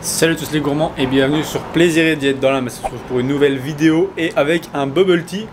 Salut à tous les gourmands et bienvenue sur Plaisir et Diète. Dans la masse, on se retrouve pour une nouvelle vidéo et avec un bubble tea.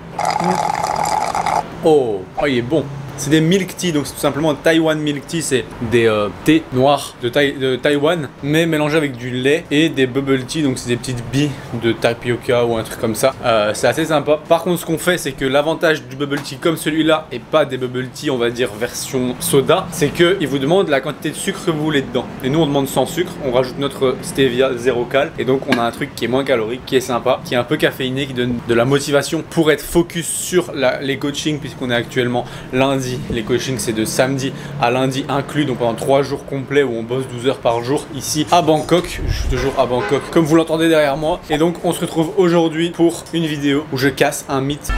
Oh, il est bon. C'est des milk tea, donc c'est tout simplement Taiwan milk tea, c'est des thés noirs de Taïwan, mais mélangés avec du lait et des bubble tea, donc c'est des petites billes de tapioca ou un truc comme ça. C'est assez sympa. Par contre, ce qu'on fait, c'est que l'avantage du bubble tea comme celui-là et pas des bubble tea, on va dire version soda, c'est qu'il vous demande la quantité de sucre que vous voulez dedans. Et nous, on demande sans sucre, on rajoute notre stevia 0 cal, et donc on a un truc qui est moins calorique, qui est sympa, qui est un peu caféiné, qui donne de la motivation pour être focus sur les coachings, puisqu'on est actuellement lundi. Les coachings c'est de samedi à lundi inclus, donc pendant 3 jours complets où on bosse 12 heures par jour ici à Bangkok. Je suis toujours à Bangkok comme vous l'entendez derrière moi. Et donc on se retrouve aujourd'hui pour une vidéo où je casse un mythe.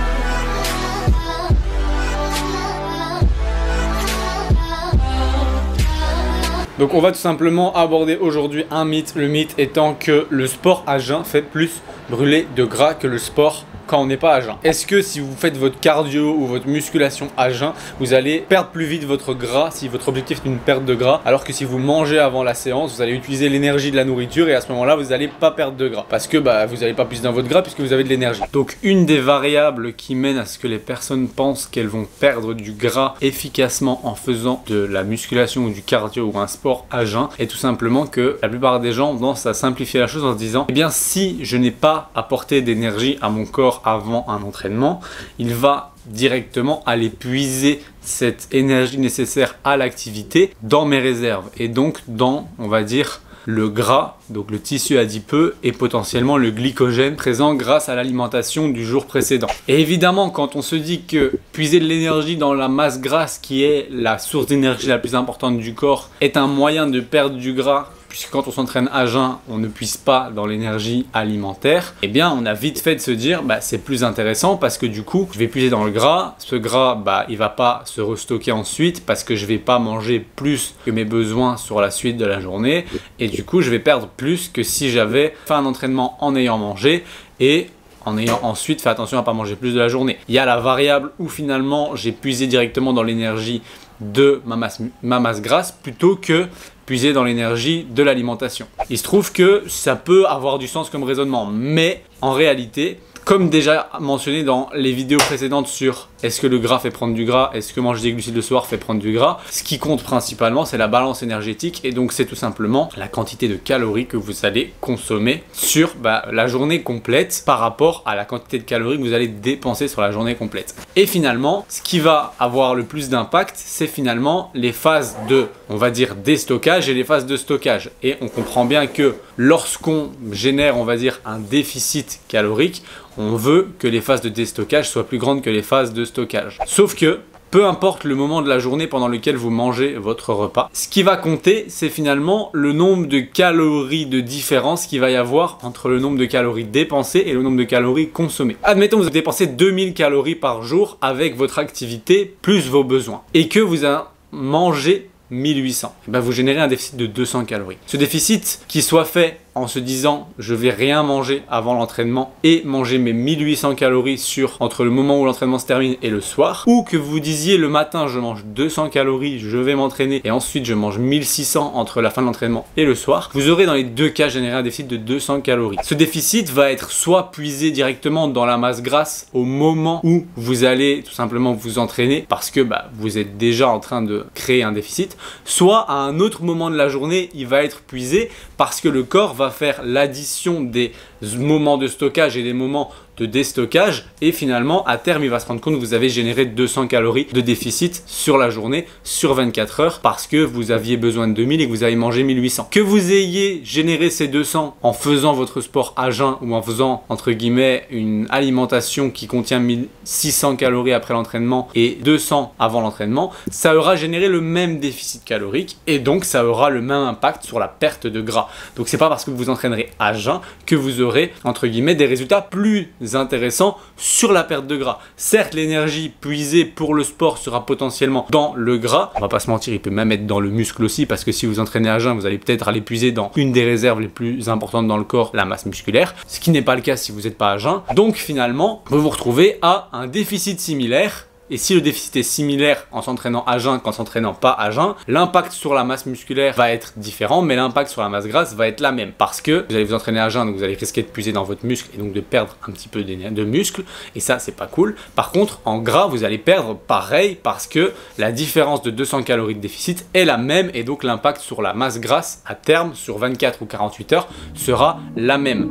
Donc on va tout simplement aborder aujourd'hui un mythe. Le mythe étant que le sport à jeun fait plus brûler de gras que le sport quand on n'est pas à jeun. Est-ce que si vous faites votre cardio ou votre musculation à jeun, vous allez perdre plus vite votre gras si votre objectif est une perte de gras, alors que si vous mangez avant la séance, vous allez utiliser l'énergie de la nourriture et à ce moment-là, vous n'allez pas perdre de gras parce que vous n'allez pas puiser dans votre gras puisque vous avez de l'énergie. Donc une des variables qui mène à ce que les personnes pensent qu'elles vont perdre du gras efficacement en faisant de la musculation ou du cardio ou un sport à jeun est tout simplement que la plupart des gens ont tendance à simplifier la chose en se disant eh bien si je n'ai pas apporté d'énergie à mon corps avant un entraînement, il va directement aller puiser cette énergie nécessaire à l'activité dans mes réserves et donc dans, on va dire, le gras, donc le tissu adipeux et potentiellement le glycogène présent grâce à l'alimentation du jour précédent. Et évidemment, quand on se dit que puiser de l'énergie dans la masse grasse, qui est la source d'énergie la plus importante du corps, est un moyen de perdre du gras, puisque quand on s'entraîne à jeun, on ne puise pas dans l'énergie alimentaire, eh bien on a vite fait de se dire c'est plus intéressant parce que du coup je vais puiser dans le gras, ce gras il va pas se restocker ensuite parce que je vais pas manger plus que mes besoins sur la suite de la journée et du coup je vais perdre plus que si j'avais fait un entraînement en ayant mangé et en ayant ensuite fait attention à pas manger plus de la journée. Il y a la variable où finalement j'ai puisé directement dans l'énergie de ma masse grasse plutôt que puiser dans l'énergie de l'alimentation. Il se trouve que ça peut avoir du sens comme raisonnement, mais en réalité, comme déjà mentionné dans les vidéos précédentes sur est-ce que le gras fait prendre du gras, est-ce que manger des glucides le soir fait prendre du gras, ce qui compte principalement c'est la balance énergétique et donc c'est tout simplement la quantité de calories que vous allez consommer sur la journée complète par rapport à la quantité de calories que vous allez dépenser sur la journée complète. Et finalement, ce qui va avoir le plus d'impact, c'est finalement les phases de, on va dire, déstockage et les phases de stockage. Et on comprend bien que lorsqu'on génère, on va dire, un déficit calorique, on veut que les phases de déstockage soient plus grandes que les phases de stockage. Sauf que, peu importe le moment de la journée pendant lequel vous mangez votre repas, ce qui va compter, c'est finalement le nombre de calories de différence qu'il va y avoir entre le nombre de calories dépensées et le nombre de calories consommées. Admettons que vous dépensez 2000 calories par jour avec votre activité plus vos besoins et que vous mangez 1800. Vous générez un déficit de 200 calories. Ce déficit, qui soit fait en se disant je vais rien manger avant l'entraînement et manger mes 1800 calories entre le moment où l'entraînement se termine et le soir, ou que vous disiez le matin je mange 200 calories, je vais m'entraîner et ensuite je mange 1600 entre la fin de l'entraînement et le soir, vous aurez dans les deux cas généré un déficit de 200 calories. Ce déficit va être soit puisé directement dans la masse grasse au moment où vous allez tout simplement vous entraîner parce que vous êtes déjà en train de créer un déficit, soit à un autre moment de la journée il va être puisé parce que le corps va faire l'addition des moments de stockage et des moments de déstockage et finalement à terme il va se rendre compte que vous avez généré 200 calories de déficit sur la journée, sur 24 heures parce que vous aviez besoin de 2000 et que vous avez mangé 1800. Que vous ayez généré ces 200 en faisant votre sport à jeun ou en faisant entre guillemets une alimentation qui contient 1600 calories après l'entraînement et 200 avant l'entraînement, ça aura généré le même déficit calorique et donc ça aura le même impact sur la perte de gras. Donc c'est pas parce que vous vous entraînerez à jeun que vous aurez entre guillemets des résultats plus intéressants sur la perte de gras. Certes, l'énergie puisée pour le sport sera potentiellement dans le gras. On va pas se mentir, il peut même être dans le muscle aussi parce que si vous entraînez à jeun, vous allez peut-être aller puiser dans une des réserves les plus importantes dans le corps, la masse musculaire, ce qui n'est pas le cas si vous n'êtes pas à jeun. Donc finalement, vous vous retrouvez à un déficit similaire Et si le déficit est similaire en s'entraînant à jeun qu'en s'entraînant pas à jeun, l'impact sur la masse musculaire va être différent, mais l'impact sur la masse grasse va être la même. Parce que vous allez vous entraîner à jeun, donc vous allez risquer de puiser dans votre muscle et donc de perdre un petit peu de muscle, et ça c'est pas cool. Par contre, en gras, vous allez perdre pareil parce que la différence de 200 calories de déficit est la même, et donc l'impact sur la masse grasse à terme, sur 24 ou 48 heures, sera la même.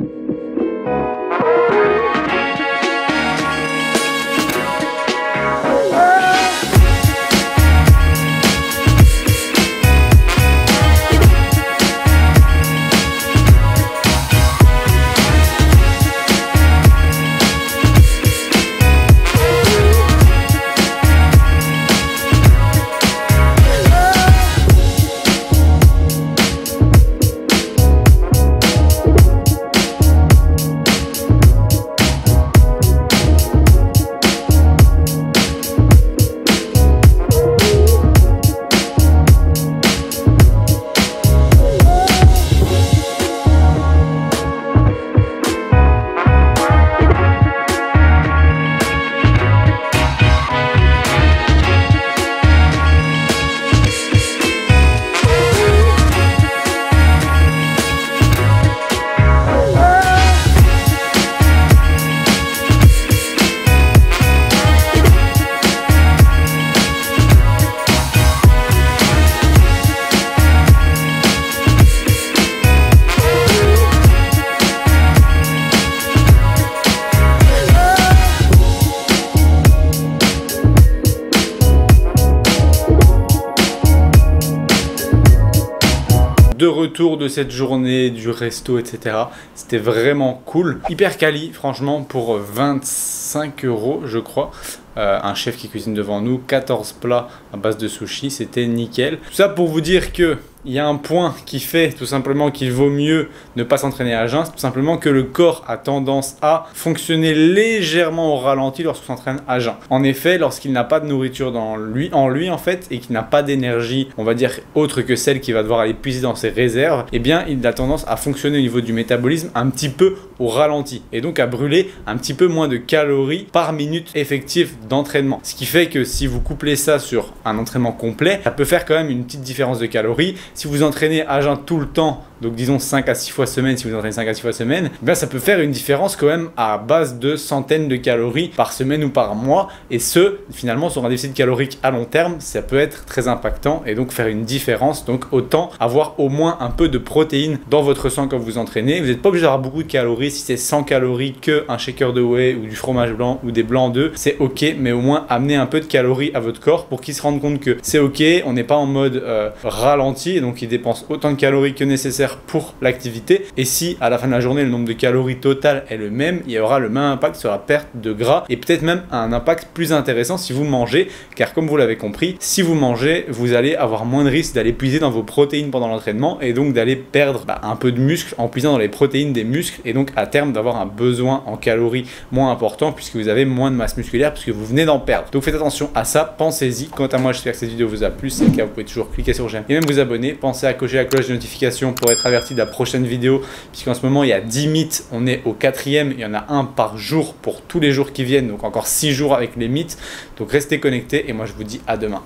De retour de cette journée, du resto, etc. C'était vraiment cool. Hyper quali, franchement, pour 25 € je crois. Un chef qui cuisine devant nous, 14 plats à base de sushi, c'était nickel. Tout ça pour vous dire que il y a un point qui fait tout simplement qu'il vaut mieux ne pas s'entraîner à jeun, c'est tout simplement que le corps a tendance à fonctionner légèrement au ralenti lorsqu'on s'entraîne à jeun. En effet, lorsqu'il n'a pas de nourriture en lui en fait, et qu'il n'a pas d'énergie, on va dire autre que celle qu'il va devoir aller puiser dans ses réserves, eh bien il a tendance à fonctionner au niveau du métabolisme un petit peu au ralenti, et donc à brûler un petit peu moins de calories par minute effective d'entraînement. Ce qui fait que si vous couplez ça sur un entraînement complet, ça peut faire quand même une petite différence de calories. Si vous entraînez à jeun tout le temps, donc disons 5 à 6 fois semaine, si vous entraînez 5 à 6 fois semaine, ben ça peut faire une différence quand même à base de centaines de calories par semaine ou par mois, et ce, finalement, sur un déficit calorique à long terme, ça peut être très impactant et donc faire une différence. Donc autant avoir au moins un peu de protéines dans votre sang quand vous entraînez. Vous n'êtes pas obligé d'avoir beaucoup de calories. Si c'est 100 calories que un shaker de whey ou du fromage blanc ou des blancs d'œufs, c'est ok, mais au moins amener un peu de calories à votre corps pour qu'il se rende compte que c'est ok, on n'est pas en mode ralenti, et donc il dépense autant de calories que nécessaire pour l'activité. Et si à la fin de la journée le nombre de calories totales est le même, il y aura le même impact sur la perte de gras, et peut-être même un impact plus intéressant si vous mangez, car comme vous l'avez compris, si vous mangez, vous allez avoir moins de risque d'aller puiser dans vos protéines pendant l'entraînement, et donc d'aller perdre un peu de muscle en puisant dans les protéines des muscles, et donc à terme d'avoir un besoin en calories moins important puisque vous avez moins de masse musculaire puisque vous venez d'en perdre. Donc faites attention à ça, pensez-y. Quant à moi, j'espère que cette vidéo vous a plu. Si c'est le cas, vous pouvez toujours cliquer sur j'aime et même vous abonner. Pensez à cocher la cloche de notification pour être averti de la prochaine vidéo, puisqu'en ce moment il y a 10 mythes, on est au 4e, il y en a un par jour pour tous les jours qui viennent, donc encore 6 jours avec les mythes. Donc restez connectés et moi je vous dis à demain.